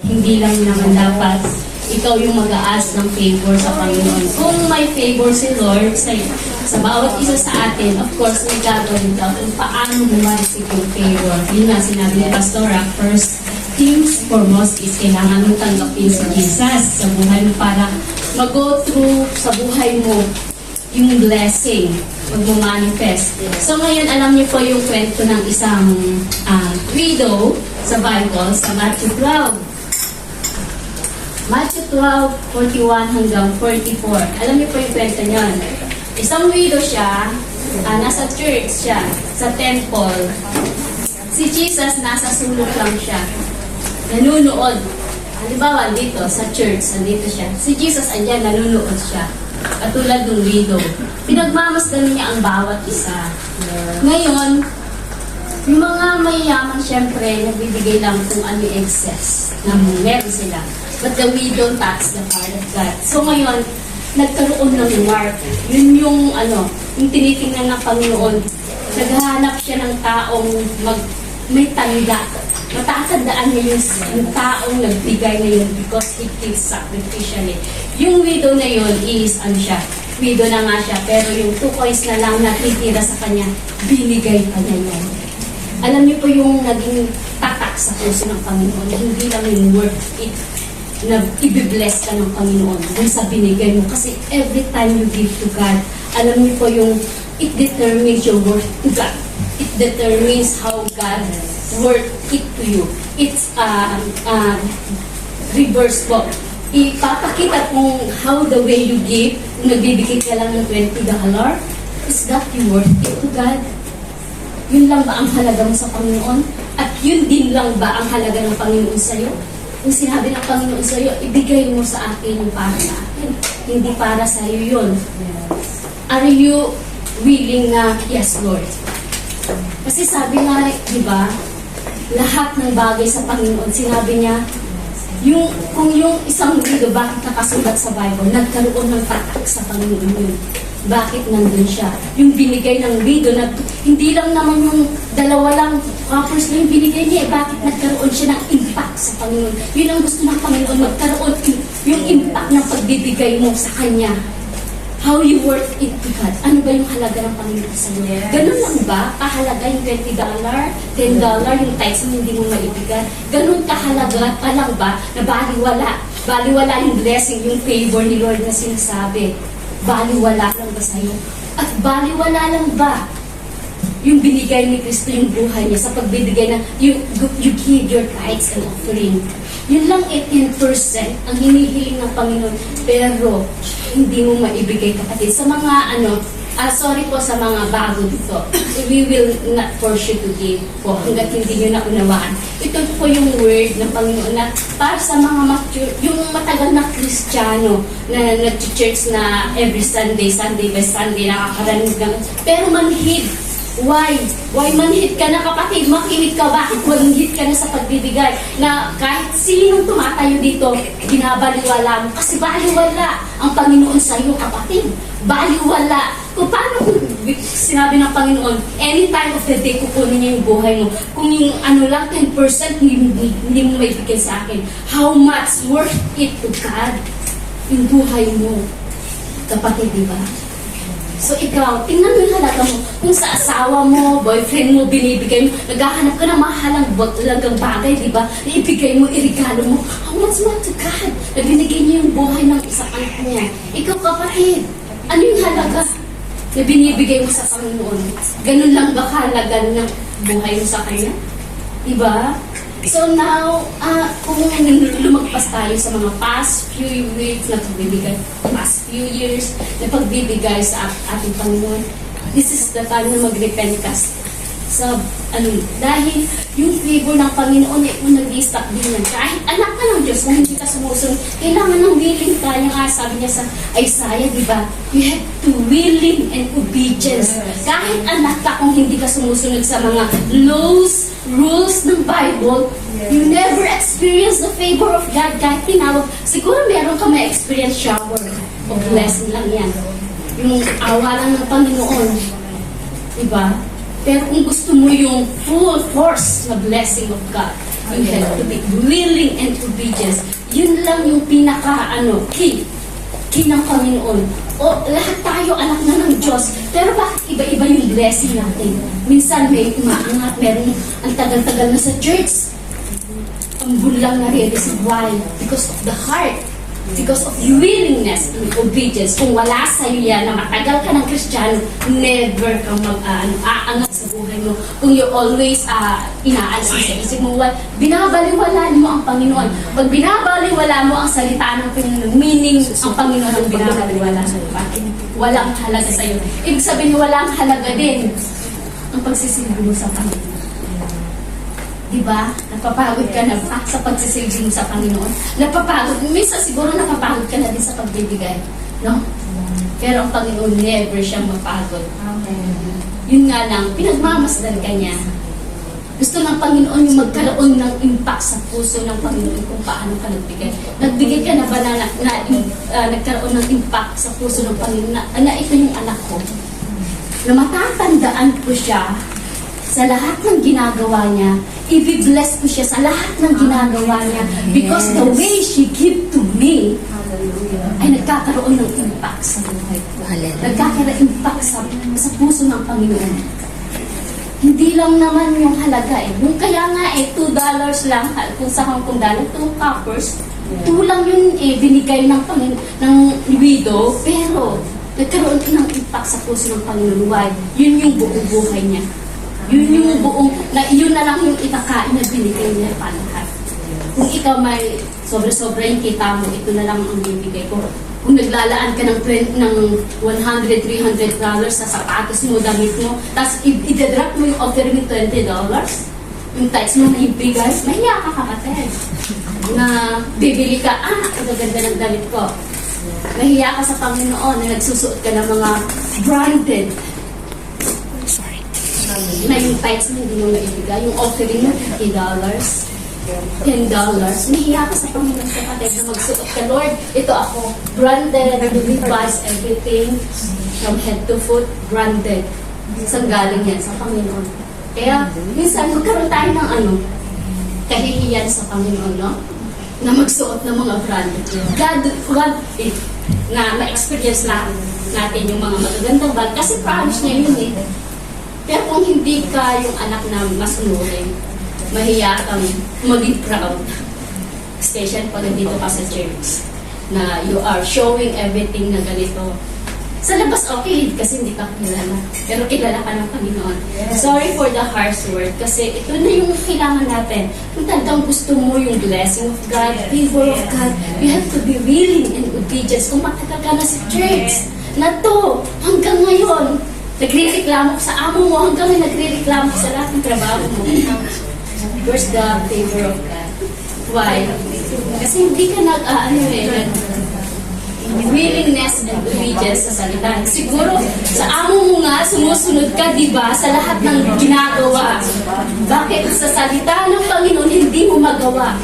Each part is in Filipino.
Hindi lang naman dapat ikaw yung mag-a-ask ng favor sa Panginoon. Kung may favor si Lord sa bawat isa sa atin, of course, may gagawin ka kung paano mo ma-receive yung favor. Yun nga sinabi ni Pastora, first things foremost is kailangan mong tanggapin si Jesus sa buhay mo para mag-go through sa buhay mo yung blessing, mag-manifest. So ngayon, alam niyo po yung kwento ng isang widow sa Bible, sa Matthew 12. Matthew 12:41 hanggang 44. Alam niyo po yung kwento niyon. Isang widow siya, nasa church siya, sa temple. Si Jesus, nasa sulok lang siya. Nanunood. Halimbawa, dito, sa church, nandito siya. Si Jesus, andyan, nanunood siya. Katulad ng widow. Pinagmamasdan niya ang bawat isa. Ngayon, yung mga mayayaman, syempre, nagbibigay lang kung ano yung excess na meron sila. But the widow touched the heart of God. So ngayon, nagkaroon ng mark. Yun yung yung tinitingnan ng Panginoon. Naghahanap siya ng taong may tanda. Matatandaan niya yung taong nagbigay na yun because he gives sacrificially. Yung widow na yun is, widow na nga siya, pero yung 2 coins na lang natitira sa kanya, binigay pa niya yun. Alam niyo po yung naging tatak sa puso ng Panginoon, hindi lang yung worth it na i-bless ka ng Panginoon dun sa binigay mo. Kasi every time you give to God, alam niyo po yung it determines your worth to God. It determines how God worth it to you. It's reverse po. Ipapakita kung how the way you give, kung nagbibigay ka lang ng $20, is that you worth it to God? Yun lang ba ang halaga mo sa Panginoon? At yun din lang ba ang halaga ng Panginoon sa'yo? Kung sinabi ng Panginoon sa'yo, ibigay mo sa akin yung para sa akin. Hindi para sa'yo yun. Are you willing na, yes, Lord? Kasi sabi nga, di ba, lahat ng bagay sa Panginoon, sinabi niya, kung yung isang widow, bakit nakasulat sa Bible, nagkaroon ng tatak sa Panginoon yun. Bakit nandun siya? Yung binigay ng widow, hindi lang naman yung dalawa lang, offers na yung binigay niya, bakit nagkaroon siya ng impact sa Panginoon? Yun ang gusto ng Panginoon, magkaroon yung impact ng pagbibigay mo sa Kanya. How you worth it to God? Ano ba yung halaga ng Panginoon sa iyo? Yes. Ganun lang ba? Kahalaga yung $20, $10, yung tithes mo hindi mo maibigay? Ganun kahalaga pa lang ba na baliwala? Baliwala yung blessing, yung favor ni Lord na sinasabi. Baliwala lang ba sa'yo? At baliwala lang ba yung binigay ni Kristo yung buhay niya sa pagbibigay na you give your tithes and offering? Yun lang 18% ang hinihiling ng Panginoon, pero hindi mo maibigay, kapatid. Sa mga sorry po sa mga bago dito, we will not force you to give po hanggat hindi nyo naunawaan. Ito po yung word ng Panginoon na para sa mga mature, yung matagal na Kristiyano na nag-church na every Sunday by Sunday, nakakaranig ng, pero manhid. Why? Why manhid ka na, kapatid? Makinig ka, bakit manhid ka na sa pagbibigay? Na kahit sinong tumatayo dito, binabaliwala mo. Kasi baliwala ang Panginoon sa iyo, kapatid. Baliwala. Kung paano sinabi ng Panginoon, any time of the day, kukunin niya yung buhay mo. Kung yung lang, 10% hindi mo maibigay sa akin. How much worth it to God? Yung buhay mo. Kapatid, di ba? So ikaw, tingnan mo yung halaga mo. Kung sa asawa mo, boyfriend mo, binibigay mo, naghahanap ka ng mahalagang bagay, di ba? Ibigay mo, irigalo mo. How much more to God? Na binigay niya yung buhay ng isang anak niya. Ikaw, kapatid, ano yung halaga na binibigay mo sa Panginoon? Ganun lang ba kahalaga ng buhay mo sa Kanya? Di ba? So now, kung lumagpas tayo sa mga past few weeks na pagbibigay, past few years na pagbibigay sa ating Panginoon, this is the time na mag-repent ka dahil yung favor ng Panginoon ay nag-i-stop din yan. Kahit anak ka ng Diyos na hindi ka sumusunod, kailangan ng willing ka. Yung sabi niya sa Isaiah, di ba? You have to willing and obedience. Kahit anak ka, kung hindi ka sumusunod sa mga laws, rules ng Bible, you never experience the favor of God. Kahit tinawag, siguro meron ka may experience shower of blessing lang yan. Yung awa lang ng Panginoon. Diba? Pero kung gusto mo yung full force na blessing of God, You have to be willing and obedience. Yun lang yung key ng Panginoon. O, lahat tayo anak na ng Diyos. Pero bakit iba-iba yung blessing natin? Minsan may umaangat, merong ang tagal-tagal na sa church. Ang bulang na realize. Why? Because of the heart. Because of willingness and obedience. Kung wala sa'yo yan, na matagal ka ng Kristiyano, never kang aangat sa buhay mo. Kung you always inaalis sa isip mo, binabaliwala mo ang Panginoon. Pag binabaliwala mo ang salita ng Panginoon, meaning ang Panginoon ang binabaliwala sa bakit? Walang halaga sa'yo. Ibig sabihin, walang halaga din ang pagsisilbi mo sa Panginoon. Diba? Napapagod ka na ba sa pagsisilbi mo sa Panginoon? Napapagod. Minsan siguro napapagod ka na din sa pagbibigay. No? Pero ang Panginoon never siyang mapagod. Amen. Yun nga lang, pinagmamasdan ka niya. Gusto ng Panginoon yung magkaroon ng impact sa puso ng Panginoon kung paano ka nagbigay. Nagbigay ka na ba nagkaroon ng impact sa puso ng Panginoon na ito yung anak ko? Na matatandaan ko siya sa lahat ng ginagawa niya, i-bless ko siya sa lahat ng ginagawa niya because the way she give to me ay nagkakaroon ng impact sa buhay ko. Nagkakaroon ng impact sa puso ng Panginoon. Hindi lang naman yung halaga eh. Yung kaya nga $2 lang, kung sa Hong Kong dollar, 2 coppers, 2 lang yun binigay ng widow, pero nagkaroon ng impact sa puso ng Panginoon. Why? Yun yung buong buhay niya. Yun yung yun na lang yung itakain na binigay niya pa lahat. Kung ikaw may sobra-sobra yung kita mo, ito na lang ang bibigay ko. Kung naglalaan ka ng $100, $300 sa sapatos mo, damit mo, tapos i-drop mo yung offer mo $20, yung tights mo na ibigay, mahiya ka kapatid. Na bibili ka, ito ganda ng damit ko. Mahiya ka sa Panginoon na nagsusuot ka ng mga branded. Na yung tights mo hindi mo naibigay, yung offering mo $50, $10, nahiya ka sa Panginoon kapatid na magsuot ka, Lord, ito ako, branded, Levi's, everything, from head to foot, branded. Saan galing yan? Sa Panginoon. Kaya, minsan, magkaroon tayo ng kahihiyan sa Panginoon, no? Na magsuot ng mga branded. God, na ma-experience natin yung mga magagandang bag, kasi promise niya yun eh. Pero kung hindi ka yung anak na masunurin, mahiya kang maging proud. Especially pag nandito ka sa church, na you are showing everything na ganito. Sa labas, okay, kasi hindi ka kilala. Pero kilala ka ng Panginoon. Sorry for the harsh word, kasi ito na yung kailangan natin. Kung talagang gusto mo yung blessing of God, favor of God, you have to be willing and obedience. Kung matagal ka na sa church, na to, hanggang ngayon, nagre-reklamo sa amo mo, hanggang may nagre-reklamo sa lahat ng trabaho mo. Where's the favor of God? Why? Kasi hindi ka willingness and obedience sa salita. Siguro, sa amo mo nga, sumusunod ka, di ba, sa lahat ng ginagawa. Bakit sa salita ng Panginoon, hindi mo magawa?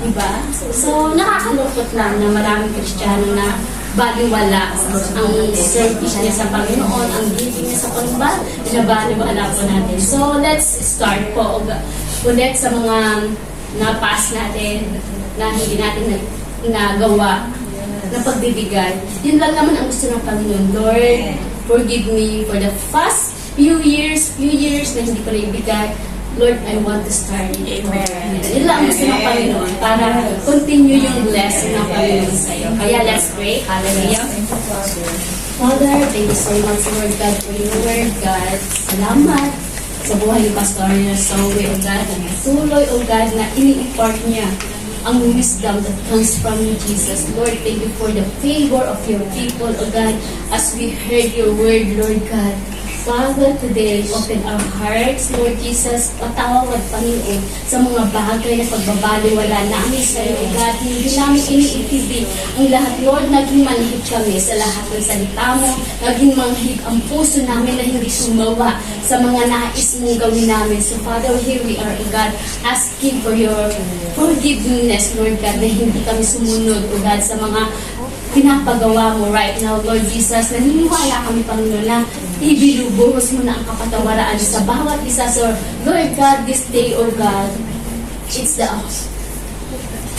Di ba? So, nakakalungkot lang na maraming Kristiyano na baliwala ang service niya sa Panginoon, ang giving niya sa Panginoon, binabaliwala po natin. So, let's start po ulit sa mga na-pass natin na hindi natin nagawa na pagbibigay. Yun lang naman ang gusto ng Panginoon. Lord, forgive me for the past few years na hindi ko naibigay. Lord, I want to start it. Amen. Yun lang ang gusto ng Panginoon para continue yung blessing ng Panginoon sa iyo. Kaya let's pray. Hallelujah. Father, thank you so much, Lord God, for your word, God. Salamat sa buhay ni Pastor Zoe, O God, na natuloy, O God, na ini-impart niya ang wisdom that comes from you, Jesus. Lord, thank you for the favor of your people, O God, as we heard your word, Lord God. Father, today, open our hearts, Lord Jesus, patawad, Panginoon, sa mga bagay na pagbabaliwala namin sa iyo, God. Hindi namin iniitibig ang lahat, Lord, naging manhid kami sa lahat ng salita mo, naging manhid ang puso namin na hindi sumawa sa mga nais mong gawin namin. So, Father, here we are, God, asking for your forgiveness, Lord God, na hindi kami sumunod, O God, sa mga pinapagawa mo right now, Lord Jesus. Naniniwala kami, Panginoon, na ibinubuhos mo na ang kapatawaraan sa bawat isa. So, Lord God, this day, O God,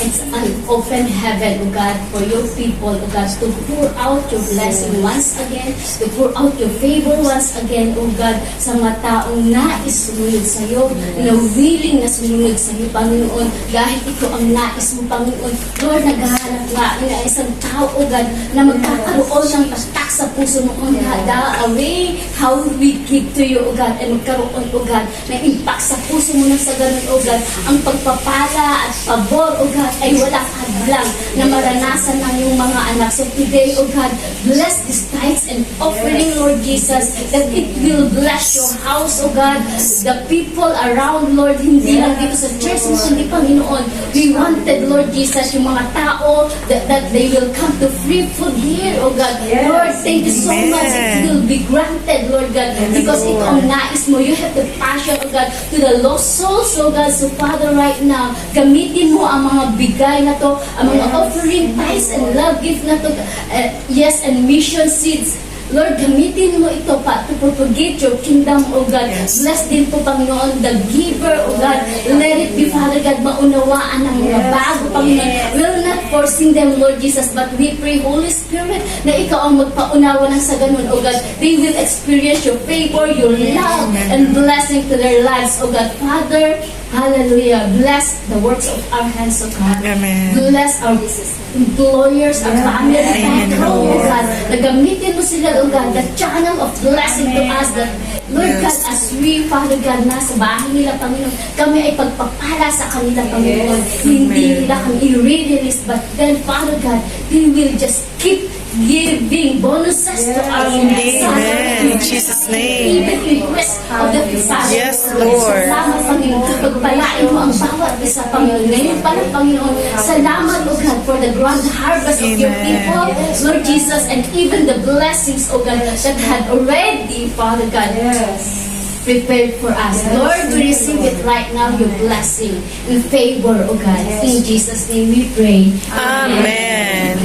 It's an open heaven, O God, for your people, O God, to pour out your blessing once again, to pour out your favor once again, O God, sa mga taong nais sumunod sa iyo, na willing na sumunod sa iyo, Panginoon, dahil ito ang nais mo, Panginoon. Lord, naghahanap nga na isang tao, O God, na magkakaroon ng patak sa puso mo, O God, the way how we give to you, O God, ay magkaroon, O God, na impact sa puso mo na sa ganun, O God, ang pagpapala at pabor, O God, ay walang hadlang na maranasan ng iyong mga anak. So today, O God, bless these tithes and offering, Lord Jesus, that it will bless your house, O God, the people around, Lord, hindi lang dito sa church mo, kundi Panginoon. We wanted, Lord Jesus, yung mga tao that they will come to free food here, O God. Lord, thank you so much. It will be granted, Lord God, because ito ang nais mo. You have the passion, O God, to the lost souls, O God. So Father, right now, gamitin mo ang mga bigay na to, ang mga offering, tithes, and love gift na to, yes, and mission seeds. Lord, gamitin mo ito pa to propagate your kingdom, O God. Bless din po, Panginoon, the giver, O God. Let it be, Father God, maunawaan ang mga bago, Panginoon. We'll not forcing them, Lord Jesus, but we pray, Holy Spirit, na ikaw ang magpaunawa ng sa ganun, O God. They will experience your favor, your love, and blessing to their lives, O God. Father, hallelujah. Bless the works of our hands, O God. Amen. Bless our employers, our family, Amen, O Lord. God. Nagamitin mo sila, O God, the channel of blessing to us, that Lord God, as we, Father God, nasa bahay nila, Panginoon, kami ay pagpapala sa kanila, Panginoon. Hindi nila kami i-release, but then, Father God, they will just keep giving bonuses to our Amen. In Jesus' name. Even request of the Father. Yes, Lord. Salamat, Panginoon. Pagpalain mo ang bawat isa, Panginoon. Ngayon pala, Panginoon, salamat, O God, for the grand harvest of your Amen. people, Lord Jesus, and even the blessings, O God, that had already, Father God, prepared for us. Lord, we receive it right now, your blessing and favor, O God. In Jesus' name we pray. Amen.